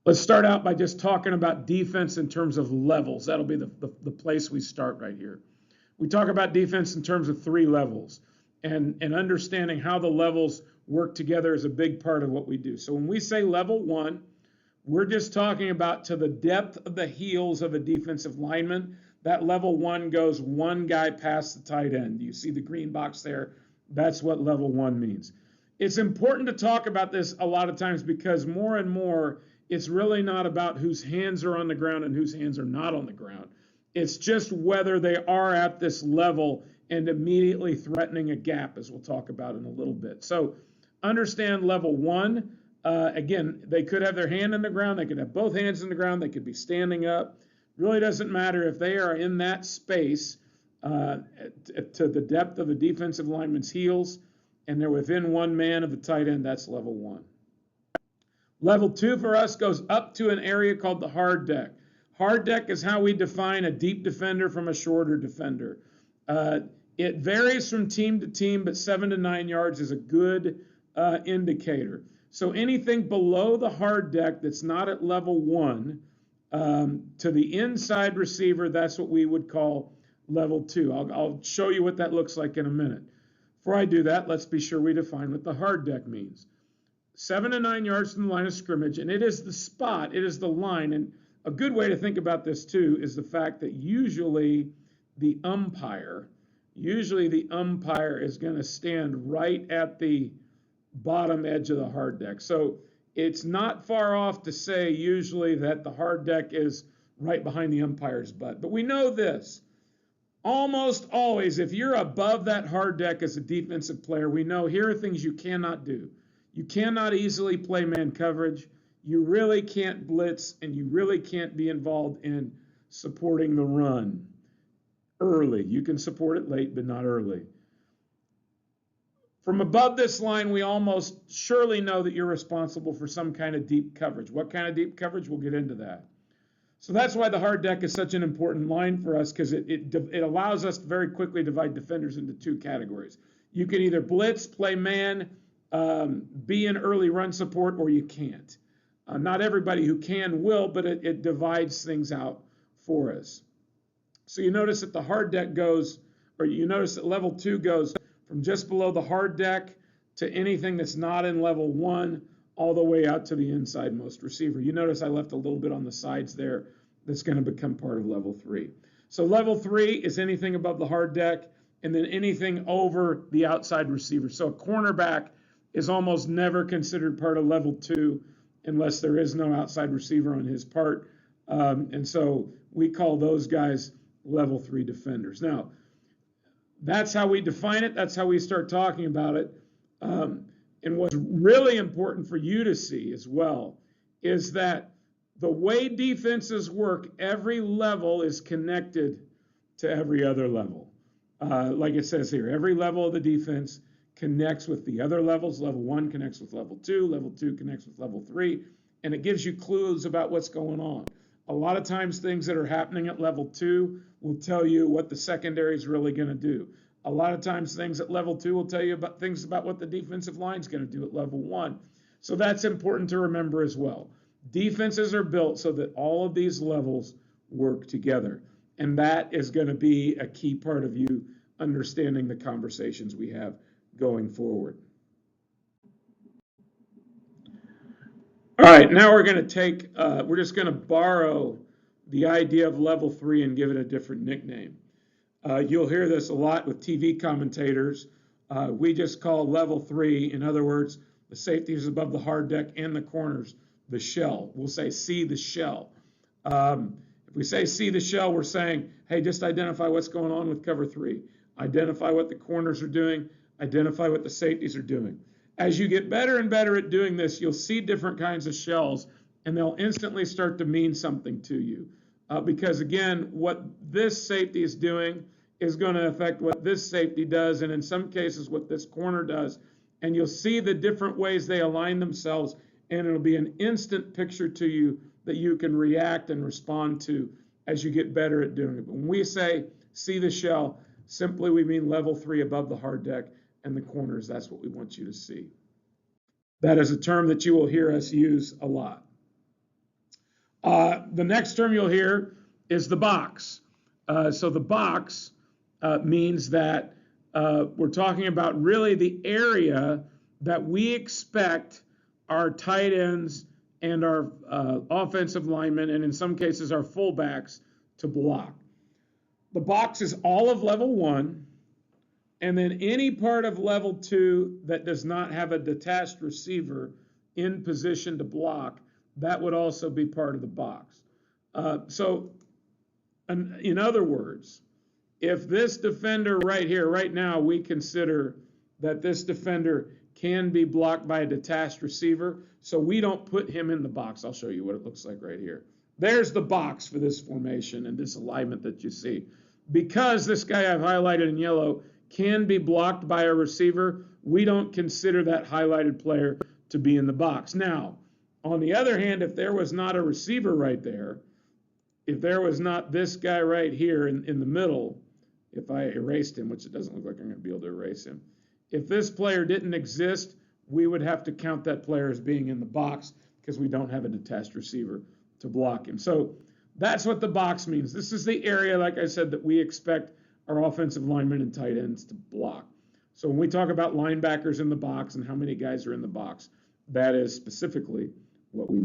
Let's start out by just talking about defense in terms of levels. That'll be the place we start right here. We talk about defense in terms of 3 levels, and understanding how the levels work together is a big part of what we do. So when we say level 1, we're just talking about to the depth of the heels of a defensive lineman. That level 1 goes one guy past the tight end. You see the green box there? That's what level 1 means. It's important to talk about this a lot of times because more and more, it's really not about whose hands are on the ground and whose hands are not on the ground. It's just whether they are at this level and immediately threatening a gap, as we'll talk about in a little bit. So understand level 1. Again, they could have their hand in the ground. They could have both hands in the ground. They could be standing up. Really doesn't matter if they are in that space to the depth of a defensive lineman's heels and they're within 1 man of the tight end. That's level 1. Level 2 for us goes up to an area called the hard deck. Hard deck is how we define a deep defender from a shorter defender. It varies from team to team, but 7 to 9 yards is a good indicator. So anything below the hard deck that's not at level 1 to the inside receiver, that's what we would call level 2. I'll show you what that looks like in a minute. Before I do that, let's be sure we define what the hard deck means. 7 to 9 yards from the line of scrimmage, and it is the spot, it is the line. And a good way to think about this too is the fact that usually the umpire is going to stand right at the bottom edge of the hard deck. So it's not far off to say usually that the hard deck is right behind the umpire's butt. But we know this. Almost always, if you're above that hard deck as a defensive player, we know here are things you cannot do. You cannot easily play man coverage. You really can't blitz, and you really can't be involved in supporting the run early. You can support it late, but not early. From above this line, we almost surely know that you're responsible for some kind of deep coverage. What kind of deep coverage? We'll get into that. So that's why the hard deck is such an important line for us, because it allows us to very quickly divide defenders into 2 categories. You can either blitz, play man, be in early run support, or you can't. Not everybody who can will, but it divides things out for us. So you notice that the hard deck goes, or you notice that level 2 goes from just below the hard deck to anything that's not in level 1, all the way out to the inside most receiver. You notice I left a little bit on the sides there that's going to become part of level 3. So level 3 is anything above the hard deck, and then anything over the outside receiver. So a cornerback is almost never considered part of level 2 unless there is no outside receiver on his part. And so we call those guys level 3 defenders. Now, that's how we define it. That's how we start talking about it. And what's really important for you to see as well is that the way defenses work, every level is connected to every other level. Like it says here, every level of the defense connects with the other levels. Level 1 connects with level 2. Level 2 connects with level 3. And it gives you clues about what's going on. A lot of times things that are happening at level 2 will tell you what the secondary is really going to do. A lot of times things at level 2 will tell you about things about what the defensive line is going to do at level 1. So that's important to remember as well. Defenses are built so that all of these levels work together. And that is going to be a key part of you understanding the conversations we have going forward. All right, now we're going to take, we're just going to borrow the idea of level 3 and give it a different nickname. You'll hear this a lot with TV commentators. We just call level 3, in other words, the safeties above the hard deck and the corners, the shell. We'll say, see the shell. If we say see the shell, we're saying, hey, just identify what's going on with cover 3. Identify what the corners are doing. Identify what the safeties are doing. As you get better and better at doing this, you'll see different kinds of shells, and they'll instantly start to mean something to you. Because, again, what this safety is doing is going to affect what this safety does, and in some cases what this corner does. And you'll see the different ways they align themselves, and it'll be an instant picture to you that you can react and respond to as you get better at doing it. But when we say see the shell, simply we mean level 3 above the hard deck and the corners. That's what we want you to see. That is a term that you will hear us use a lot. The next term you'll hear is the box. So the box means that we're talking about really the area that we expect our tight ends and our offensive linemen, and in some cases our fullbacks, to block. The box is all of level 1, and then any part of level 2 that does not have a detached receiver in position to block, that would also be part of the box. So in other words, if this defender right here, right now, we consider that this defender can be blocked by a detached receiver, so we don't put him in the box. I'll show you what it looks like right here. There's the box for this formation and this alignment that you see. Because this guy I've highlighted in yellow can be blocked by a receiver, we don't consider that highlighted player to be in the box. Now, on the other hand, if there was not a receiver right there, if there was not this guy right here in the middle, if I erased him, which it doesn't look like I'm going to be able to erase him, if this player didn't exist, we would have to count that player as being in the box because we don't have a detached receiver to block him. So that's what the box means. This is the area, like I said, that we expect our offensive linemen and tight ends to block. So when we talk about linebackers in the box and how many guys are in the box, that is specifically what we